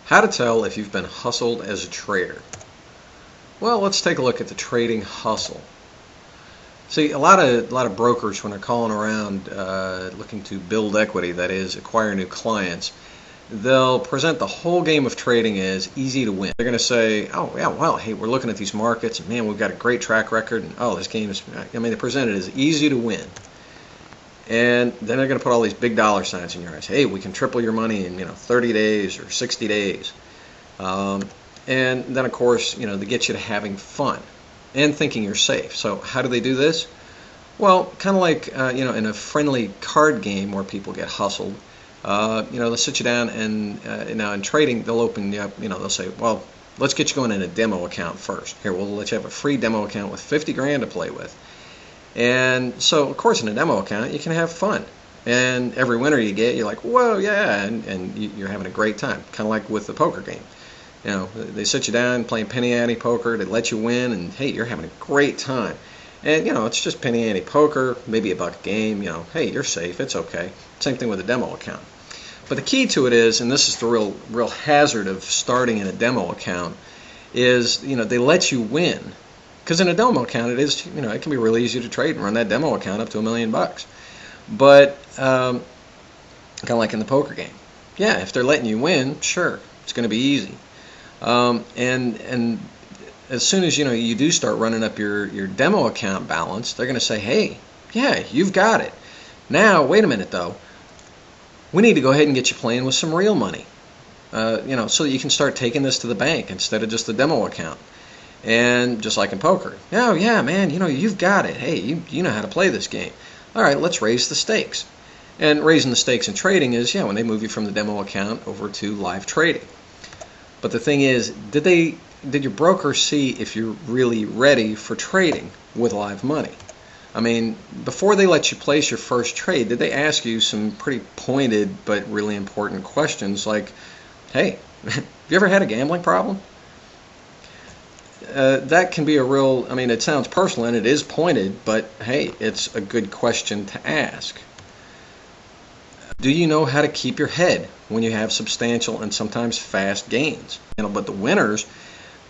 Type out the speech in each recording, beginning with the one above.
How to tell if you've been hustled as a trader. Well, let's take a look at the trading hustle. See, a lot of brokers, when they're calling around looking to build equity, that is, acquire new clients, they'll present the whole game of trading as easy to win. They're going to say, oh, yeah, well, hey, we're looking at these markets, and man, we've got a great track record, and oh, this game is, they present it as easy to win. And then they're going to put all these big dollar signs in your eyes. Hey, we can triple your money in 30 days or 60 days. And then, of course, they get you to having fun and thinking you're safe. So how do they do this? Well, kind of like in a friendly card game where people get hustled. They'll sit you down and now in trading they'll open you up. They'll say, well, let's get you going in a demo account first. Here, we'll let you have a free demo account with 50 grand to play with. And so, of course, in a demo account, you can have fun. And every winner you get, you're like, whoa, yeah, and you're having a great time. Kind of like with the poker game. They sit you down playing penny ante poker, they let you win, and hey, you're having a great time. And, it's just penny ante poker, maybe a buck a game, hey, you're safe, it's okay. Same thing with a demo account. But the key to it is, and this is the real hazard of starting in a demo account, is, they let you win. Because in a demo account, it is, it can be really easy to trade and run that demo account up to $1 million. But kind of like in the poker game, yeah, if they're letting you win, sure, it's going to be easy. And as soon as you do start running up your demo account balance, they're going to say, hey, yeah, you've got it. Now, wait a minute though, we need to go ahead and get you playing with some real money, so that you can start taking this to the bank instead of just the demo account. And just like in poker, oh yeah, man, you've got it. Hey, you know how to play this game. All right, let's raise the stakes. And raising the stakes in trading is, when they move you from the demo account over to live trading. But the thing is, did your broker see if you're really ready for trading with live money? Before they let you place your first trade, did they ask you some pretty pointed but really important questions like, hey, have you ever had a gambling problem? That can be a real, it sounds personal and it is pointed, but hey, it's a good question to ask. Do you know how to keep your head when you have substantial and sometimes fast gains? But the winners,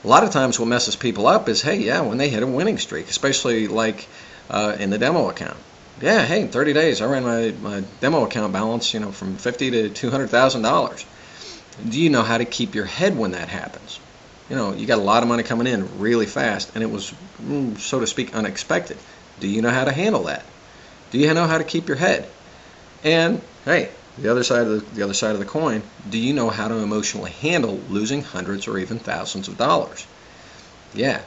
a lot of times what messes people up is, hey, yeah, when they hit a winning streak, especially like in the demo account. Yeah, hey, in 30 days I ran my demo account balance, from $50,000 to $200,000. Do you know how to keep your head when that happens? You got a lot of money coming in really fast, and it was, so to speak, unexpected. Do you know how to handle that? Do you know how to keep your head? And hey, the other side of the coin, do you know how to emotionally handle losing hundreds or even thousands of dollars? Yeah,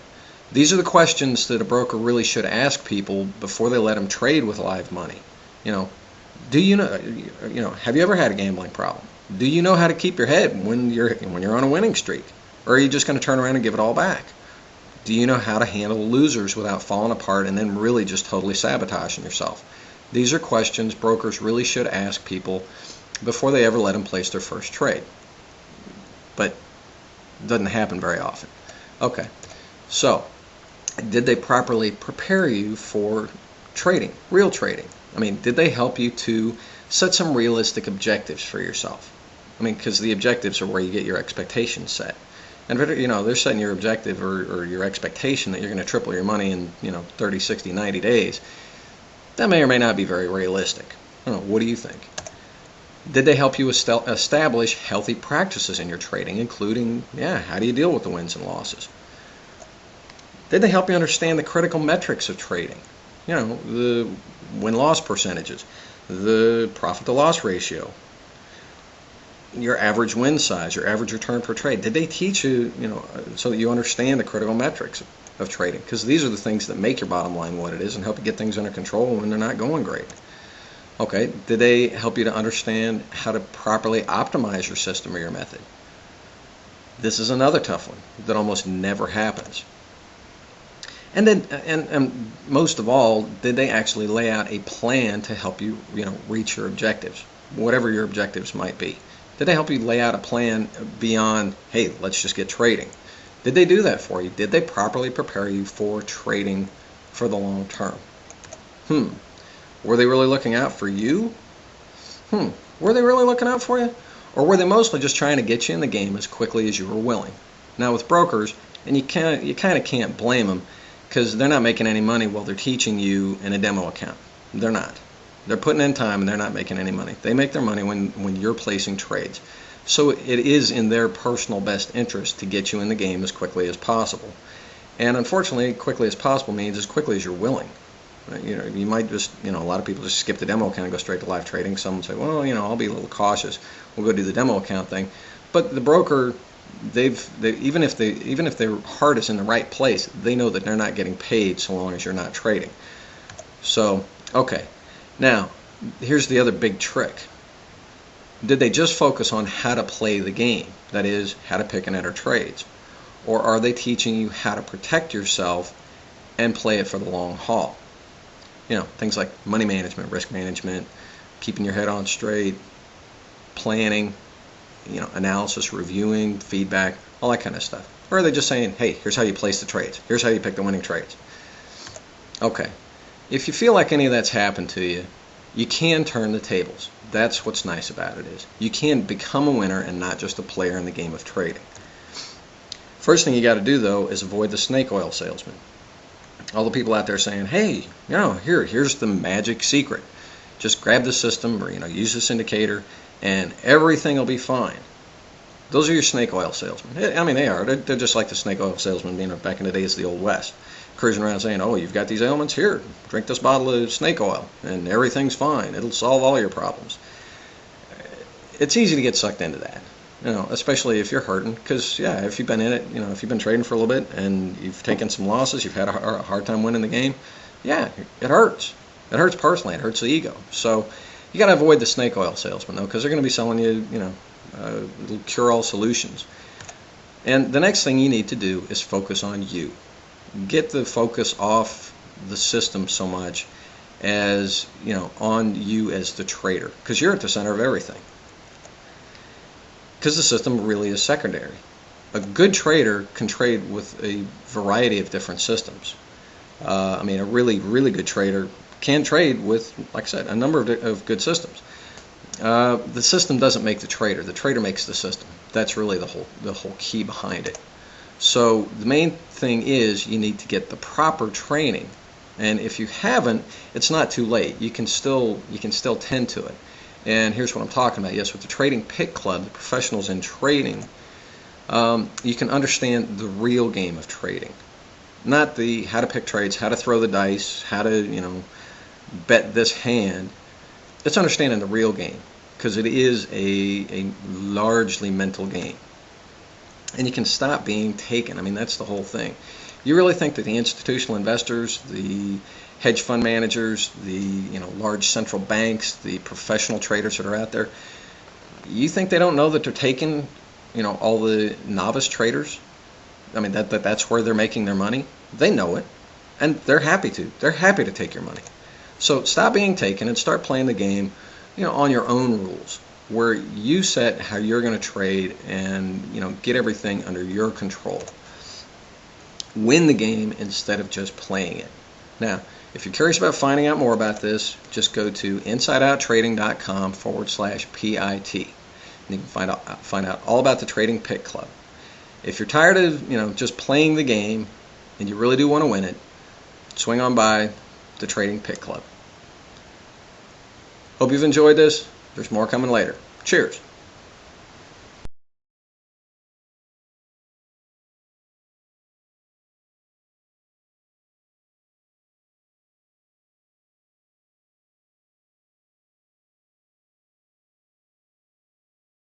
these are the questions that a broker really should ask people before they let them trade with live money. Do you know? Have you ever had a gambling problem? Do you know how to keep your head when you're on a winning streak? Or are you just going to turn around and give it all back? Do you know how to handle losers without falling apart and then really just totally sabotaging yourself? These are questions brokers really should ask people before they ever let them place their first trade. But it doesn't happen very often. Okay, so did they properly prepare you for trading, real trading? Did they help you to set some realistic objectives for yourself? Because the objectives are where you get your expectations set. And they're setting your objective or your expectation that you're going to triple your money in 30, 60, 90 days. That may or may not be very realistic. What do you think? Did they help you establish healthy practices in your trading, including, how do you deal with the wins and losses? Did they help you understand the critical metrics of trading? The win-loss percentages, the profit-to-loss ratio, your average win size, your average return per trade. Did they teach you, so that you understand the critical metrics of trading? Because these are the things that make your bottom line what it is and help you get things under control when they're not going great. Okay, did they help you to understand how to properly optimize your system or your method? This is another tough one that almost never happens. And then, and most of all, did they actually lay out a plan to help you, reach your objectives, whatever your objectives might be? Did they help you lay out a plan beyond, hey, let's just get trading? Did they do that for you? Did they properly prepare you for trading for the long term? Were they really looking out for you? Were they really looking out for you? Or were they mostly just trying to get you in the game as quickly as you were willing? Now with brokers, and you kind of can't blame them, because they're not making any money while they're teaching you in a demo account. They're not. They're putting in time and they're not making any money. They make their money when you're placing trades. So it is in their personal best interest to get you in the game as quickly as possible. And unfortunately, quickly as possible means as quickly as you're willing. You might just, a lot of people just skip the demo account and go straight to live trading. Some say, well, I'll be a little cautious. We'll go do the demo account thing. But the broker, even if their heart is in the right place, they know that they're not getting paid so long as you're not trading. So, okay. Now, here's the other big trick. Did they just focus on how to play the game? That is, how to pick and enter trades. Or are they teaching you how to protect yourself and play it for the long haul? Things like money management, risk management, keeping your head on straight, planning, analysis, reviewing, feedback, all that kind of stuff. Or are they just saying, hey, here's how you place the trades. Here's how you pick the winning trades. Okay. If you feel like any of that's happened to you, you can turn the tables. That's what's nice about it is you can become a winner and not just a player in the game of trading. First thing you got to do, though, is avoid the snake oil salesman. All the people out there saying, hey, here's the magic secret. Just grab the system or, use this indicator and everything will be fine. Those are your snake oil salesmen. I mean, they are. They're just like the snake oil salesmen, back in the days of the Old West. Cruising around saying, oh, you've got these ailments? Here, drink this bottle of snake oil and everything's fine. It'll solve all your problems. It's easy to get sucked into that, especially if you're hurting. Because, if you've been in it, if you've been trading for a little bit and you've taken some losses, you've had a hard time winning the game, it hurts. It hurts personally. It hurts the ego. So you got to avoid the snake oil salesman, though, because they're going to be selling you, little cure-all solutions. And the next thing you need to do is focus on you. Get the focus off the system so much as, on you as the trader, because you're at the center of everything. Because the system really is secondary. A good trader can trade with a variety of different systems. A really, really good trader can trade with, like I said, a number of good systems. The system doesn't make the trader. The trader makes the system. That's really the whole key behind it. So the main thing is you need to get the proper training. And if you haven't, it's not too late. You can still tend to it. And here's what I'm talking about. Yes, with the Trading P.I.T Club, the professionals in trading, you can understand the real game of trading. Not the how to pick trades, how to throw the dice, how to, bet this hand. It's understanding the real game, because it is a largely mental game. And you can stop being taken. That's the whole thing. You really think that the institutional investors, the hedge fund managers, the large central banks, the professional traders that are out there, you think they don't know that they're taking all the novice traders? That's where they're making their money. They know it, and they're happy to. They're happy to take your money. So stop being taken and start playing the game, on your own rules, where you set how you're going to trade and get everything under your control. Win the game instead of just playing it. Now, if you're curious about finding out more about this, just go to insideouttrading.com/PIT. And you can find out all about the Trading P.I.T Club. If you're tired of just playing the game and you really do want to win it, swing on by the Trading P.I.T Club. Hope you've enjoyed this. There's more coming later. Cheers.